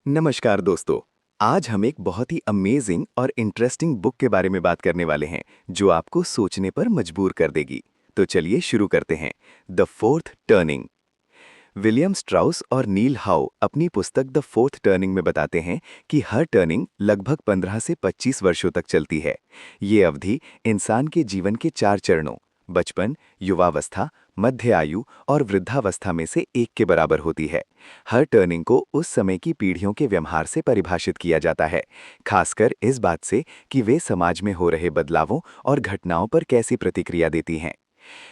नमस्कार दोस्तों। आज हम एक बहुत ही अमेजिंग और इंटरेस्टिंग बुक के बारे में बात करने वाले हैं जो आपको सोचने पर मजबूर कर देगी। तो चलिए शुरू करते हैं। The fourth turning. William Strauss और नील हाउ अपनी पुस्तक द फोर्थ टर्निंग में बताते हैं कि हर टर्निंग लगभग 15 से 25 वर्षों तक चलती है। ये अवधि इंसान के जीवन के 4 चरणों बचपन, युवावस्था, मध्य आयु और वृद्धावस्था में से एक के बराबर होती है। हर टर्निंग को उस समय की पीढ़ियों के व्यवहार से परिभाषित किया जाता है, खासकर इस बात से कि वे समाज में हो रहे बदलावों और घटनाओं पर कैसी प्रतिक्रिया देती हैं।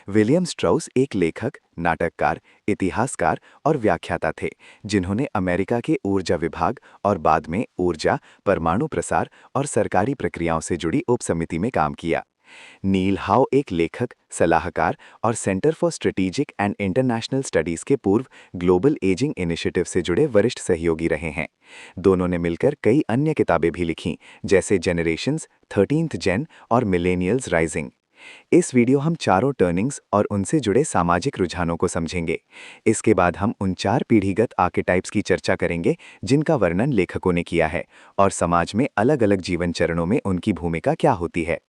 विलियम स्ट्राउस एक लेखक, नाटककार, इतिहासकार और व्याख्याता थे, जिन्होंने अमेरिका के ऊर्जा विभाग और बाद में ऊर्जा, परमाणु प्रसार और सरकारी प्रक्रियाओं से जुड़ी उपसमिति में काम किया। नील हाउ एक लेखक, सलाहकार और centre for strategic and international studies के पूर्व ग्लोबल एजिंग इनिशिएटिव से जुड़े वरिष्ठ सहयोगी रहे हैं। दोनों ने मिलकर कई अन्य किताबें भी लिखीं, जैसे जेनरेशंस, 13th जेन और मिलेनियल्स राइजिंग। इस वीडियो हम चारों टर्निंग्स और उनसे जुड़े सामाजिक रुझानों को समझेंगे। इसके बाद हम उन 4 पीढ़ीगत आर्केटाइप्स की चर्चा करेंगे जिनका वर्णन लेखकों ने किया है और समाज में अलग-अलग जीवन चरणों में उनकी भूमिका क्या होती है।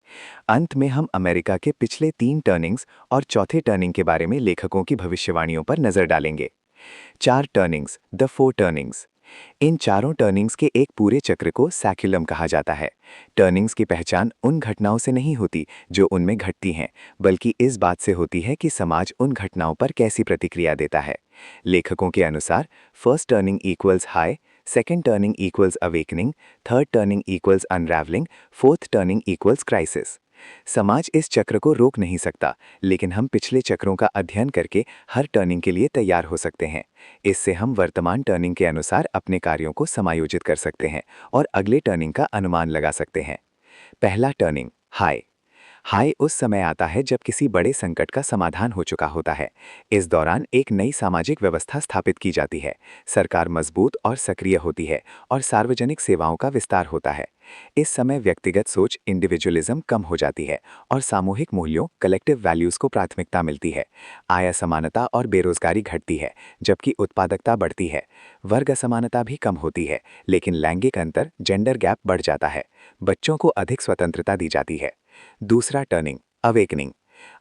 अंत में हम अमेरिका के पिछले 3 टर्निंग्स और चौथे टर्निंग के बारे में लेखकों की भविष्यवाणियों पर नजर डालेंगे। 4 टर्निंग्स, द 4 टर्निंग्स। इन चारों टर्निंग्स के एक पूरे चक्र को सैक्युलम कहा जाता है। टर्निंग्स की पहचान उन घटनाओं से नहीं होती जो उनमें घटती हैं, बल्कि इस बात से होती है कि समाज उन घटनाओं पर कैसी प्रतिक्रिया देता है। लेखकों के अनुसार first turning equals high, second turning equals awakening, third turning equals unravelling, fourth turning equals crisis. समाज इस चक्र को रोक नहीं सकता, लेकिन हम पिछले चक्रों का अध्ययन करके हर टर्निंग के लिए तैयार हो सकते हैं। इससे हम वर्तमान टर्निंग के अनुसार अपने कार्यों को समायोजित कर सकते हैं और अगले टर्निंग का अनुमान लगा सकते हैं। पहला टर्निंग, हाई। हाई उस समय आता है जब किसी बड़े संकट का समाधान हो चुका होता है। इस दौरान एक नई सामाजिक व्यवस्था स्थापित की जाती है, सरकार मजबूत और सक्रिय होती है और सार्वजनिक सेवाओं का विस्तार होता है। इस समय व्यक्तिगत सोच, इंडिविजुअलिज्म कम हो जाती है और सामूहिक मूल्यों, कलेक्टिव वैल्यूज को प्राथमिकता मिलती है। आय असमानता और बेरोजगारी घटती है, जबकि उत्पादकता बढ़ती है। वर्ग असमानता भी कम होती है, लेकिन लैंगिक अंतर, जेंडर गैप बढ़ जाता है। बच्चों को अधिक स्वतंत्रता दी जाती है। दूसरा टर्निंग, अवेकनिंग।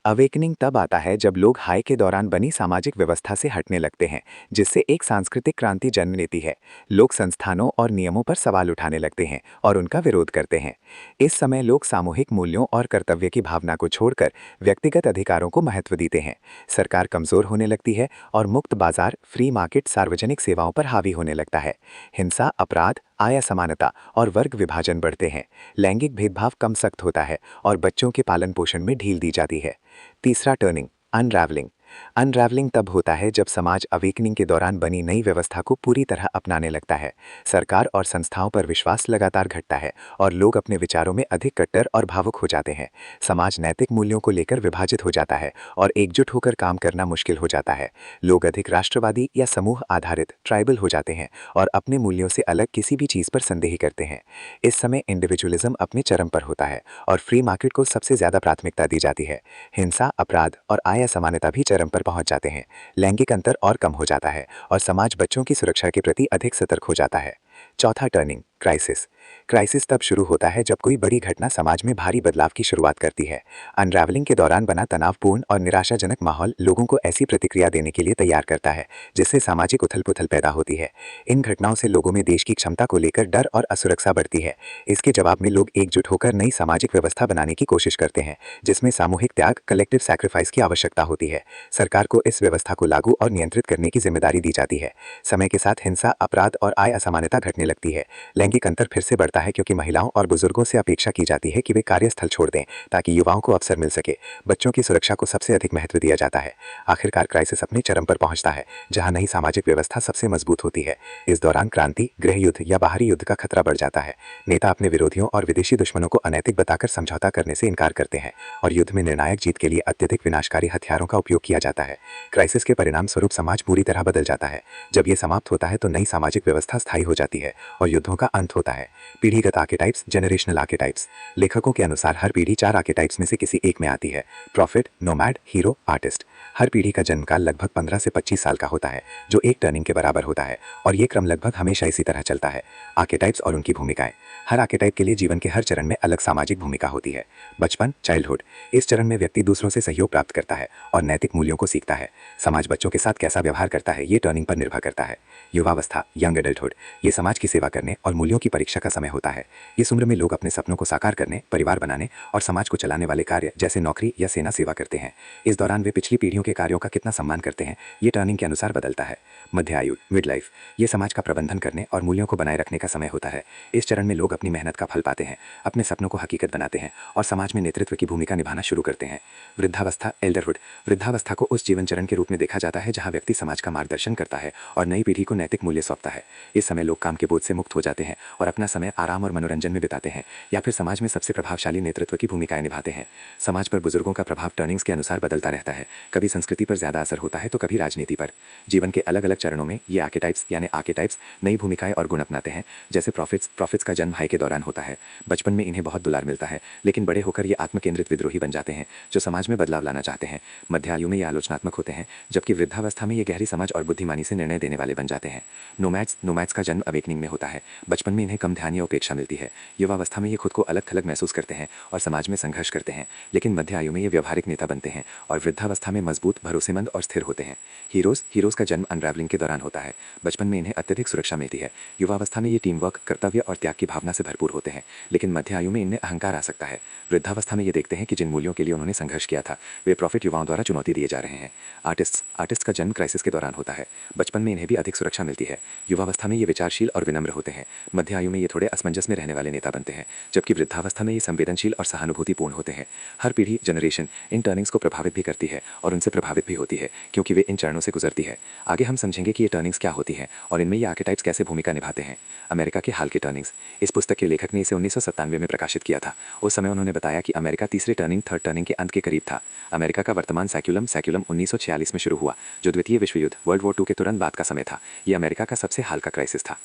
अवेकनिंग तब आता है जब लोग हाई के दौरान बनी सामाजिक व्यवस्था से हटने लगते हैं, जिससे एक सांस्कृतिक क्रांति जन्म लेती है। लोग संस्थानों और नियमों पर सवाल उठाने लगते हैं और उनका विरोध करते हैं। इस समय लोग सामूहिक मूल्यों और कर्तव्य की भावना को छोड़कर व्यक्तिगत अधिकारों को महत्व देते हैं। सरकार कमजोर होने लगती है और मुक्त बाजार, फ्री मार्केट सार्वजनिक सेवाओं पर हावी होने लगता है। हिंसा, अपराध, आय असमानता और वर्ग विभाजन बढ़ते हैं। लैंगिक भेदभाव कम सख्त होता है और बच्चों के पालन पोषण में ढील दी जाती है। तीसरा टर्निंग, अनरैवलिंग। अनरैवलिंग तब होता है जब समाज अवेकनिंग के दौरान बनी नई व्यवस्था को पूरी तरह अपनाने लगता है। सरकार और संस्थाओं पर विश्वास लगातार घटता है और लोग अपने विचारों में अधिक कट्टर और भावुक हो जाते हैं। समाज नैतिक मूल्यों को लेकर विभाजित हो जाता है और एकजुट होकर काम करना मुश्किल हो जाता है। लोग अधिक राष्ट्रवादी या समूह आधारित ट्राइबल हो जाते हैं और अपने मूल्यों से अलग किसी भी चीज पर संदेह करते हैं। इस समय इंडिविजुअलिज्म अपने चरम पर होता है और फ्री मार्केट को सबसे ज्यादा प्राथमिकता दी जाती है। हिंसा, अपराध और आय असमानता भी चरम पर पहुंच जाते हैं। लैंगिक अंतर और कम हो जाता है और समाज बच्चों की सुरक्षा के प्रति अधिक सतर्क हो जाता है। चौथा टर्निंग, क्राइसिस। क्राइसिस तब शुरू होता है जब कोई बड़ी घटना समाज में भारी बदलाव की शुरुआत करती है। अनरैवलिंग के दौरान बना तनावपूर्ण और निराशाजनक माहौल लोगों को ऐसी प्रतिक्रिया देने के लिए तैयार करता है जिससे सामाजिक उथल-पुथल पैदा होती है। इन घटनाओं से लोगों में देश की क्षमता को लेकर डर और असुरक्षा बढ़ती है। इसके जवाब में लोग एकजुट होकर नई सामाजिक व्यवस्था बनाने की कोशिश करते हैं, जिसमें सामूहिक त्याग, कलेक्टिव सैक्रिफाइस की आवश्यकता होती है। सरकार को इस व्यवस्था को लागू और नियंत्रित करने की जिम्मेदारी दी जाती है। समय के साथ हिंसा, अपराध और आय असमानता घटने लगती है। लैंगिक अंतर फिर से बढ़ता है क्योंकि महिलाओं और बुजुर्गों से अपेक्षा की जाती है कि वे कार्यस्थल छोड़ दें ताकि युवाओं को अवसर मिल सके। बच्चों की सुरक्षा को सबसे अधिक महत्व दिया जाता है। आखिरकार क्राइसिस अपने चरम पर पहुंचता है जहां नई सामाजिक व्यवस्था सबसे मजबूत होती है। इस दौरान क्रांति, गृह युद्ध या बाहरी युद्ध का खतरा बढ़ जाता है। नेता अपने विरोधियों और विदेशी दुश्मनों को अनैतिक बताकर समझौता करने से इनकार करते हैं और युद्ध में निर्णायक जीत के लिए अत्यधिक विनाशकारी हथियारों का उपयोग किया जाता है। क्राइसिस के परिणाम स्वरूप समाज पूरी तरह बदल जाता है। जब ये समाप्त होता है तो नई सामाजिक व्यवस्था स्थायी हो जाती है और युद्धों का अंत होता है। पीढ़ीगत आर्केटाइप्स, जेनरेशनल आर्केटाइप्स। लेखकों के अनुसार हर पीढ़ी 4 आर्केटाइप्स में से किसी एक में आती है। Prophet, nomad, hero, artist. हर पीढ़ी का जन्मकाल लगभग 15 से 25 साल का होता है, जो एक टर्निंग के बराबर होता है, और ये क्रम लगभग हमेशा इसी तरह चलता है। आर्केटाइप्स और उनकी भूमिकाएं। हर आर्केटाइप के लिए जीवन के हर चरण में अलग सामाजिक भूमिका होती है। बचपन, चाइल्डहुड। इस चरण में व्यक्ति दूसरों से सहयोग प्राप्त करता है और नैतिक मूल्यों को सीखता है। समाज बच्चों के साथ कैसा व्यवहार करता है, ये टर्निंग पर निर्भर करता है। युवावस्था, यंग एडल्टहुड। ये समाज की सेवा करने और मूल्यों की परीक्षा का समय होता है। इस उम्र में लोग अपने सपनों को साकार करने, परिवार बनाने और समाज को चलाने वाले कार्य जैसे नौकरी या सेना सेवा करते हैं। इस दौरान वे पिछली पीढ़ियों के कार्यों का कितना सम्मान करते हैं, ये टर्निंग के अनुसार बदलता है। मध्य आयु, मिड लाइफ। ये समाज का प्रबंधन करने और मूल्यों को बनाए रखने का समय होता है। इस चरण में लोग अपनी मेहनत का फल पाते हैं, अपने सपनों को हकीकत बनाते हैं और समाज में नेतृत्व की भूमिका निभाना शुरू करते हैं। वृद्धावस्था, एल्डरहुड। वृद्धावस्था को उस जीवन चरण के रूप में देखा जाता है जहां व्यक्ति समाज का मार्गदर्शन करता है और नई पीढ़ी को नैतिक मूल्य सौंपता है। इस समय लोग काम के बोझ से मुक्त हो जाते हैं और अपना समय आराम और मनोरंजन में बिताते हैं या फिर समाज में सबसे प्रभावशाली नेतृत्व की भूमिकाएं निभाते हैं। समाज पर बुजुर्गों का प्रभाव टर्निंग्स के अनुसार बदलता रहता है। कभी संस्कृति पर ज्यादा असर होता है तो कभी राजनीति पर। जीवन के अलग अलग चरणों में ये आर्केटाइप्स नई भूमिकाएं और गुण अपनाते हैं। जैसे प्रॉफिट्स का जन्म भाई के दौरान होता है। बचपन में इन्हें बहुत दुलार मिलता है, लेकिन बड़े होकर ये आत्मकेंद्रित विद्रोही बन जाते हैं जो समाज में बदलाव लाना चाहते हैं। मध्य आयु में ये आलोचनात्मक होते हैं, जबकि वृद्धावस्था में ये गहरी समझ और बुद्धिमानी से निर्णय देने वाले बन जाते हैं। नोमैड्स का जन्म अवेकनिंग में होता है। बचपन में इन्हें कम ध्यान या उपेक्षा मिलती है। युवावस्था में ये खुद को अलग थलग महसूस करते हैं और समाज में संघर्ष करते हैं, लेकिन मध्य आयु में ये व्यवहारिक नेता बनते हैं और वृद्धावस्था में मजबूत, भरोसेमंद और स्थिर होते हैं। हीरोज का जन्म अनरावलिंग के दौरान होता है। बचपन में इन्हें अत्यधिक सुरक्षा मिलती है। युवावस्था में ये टीम वर्क, कर्तव्य और त्याग की भावना से भरपूर होते हैं, लेकिन मध्य आयु में इनमें अहंकार आ सकता है। वृद्धावस्था में ये देखते हैं कि जिन मूल्यों के लिए उन्होंने संघर्ष किया था वे प्रॉफिट युवाओं द्वारा चुनौती दिए जा रहे हैं। आर्टिस्ट का जन्म क्राइसिस के दौरान होता है। बचपन में इन्हें भी अधिक सुरक्षा मिलती है। युवावस्था में ये विचारशील और विनम्र होते हैं। मध्य आयु में ये थोड़े असमंजस में रहने वाले नेता बनते हैं, जबकि वृद्धावस्था में ये संवेदनशील और सहानुभूतिपूर्ण होते हैं। हर पीढ़ी, जनरेशन इन टर्निंग्स को प्रभावित भी करती है और उनसे प्रभावित भी होती है, क्योंकि वे इन चरणों से गुजरती है। आगे हम समझेंगे कि ये टर्निंग्स क्या होती हैं और इनमें ये आर्केटाइप्स कैसे भूमिका निभाते हैं। अमेरिका के हाल के टर्निंग्स। इस पुस्तक के लेखक ने इसे 1997 में प्रकाशित किया था। उस समय उन्होंने बताया कि अमेरिका तीसरे थर्ड टर्निंग के अंत के करीब था। अमेरिका का वर्तमान सैक्युलम 1946 में शुरू हुआ, जो द्वितीय विश्व युद्ध, वर्ल्ड वॉर II के तुरंत बाद का समय था। ये अमेरिका का सबसे हाल का क्राइसिस था।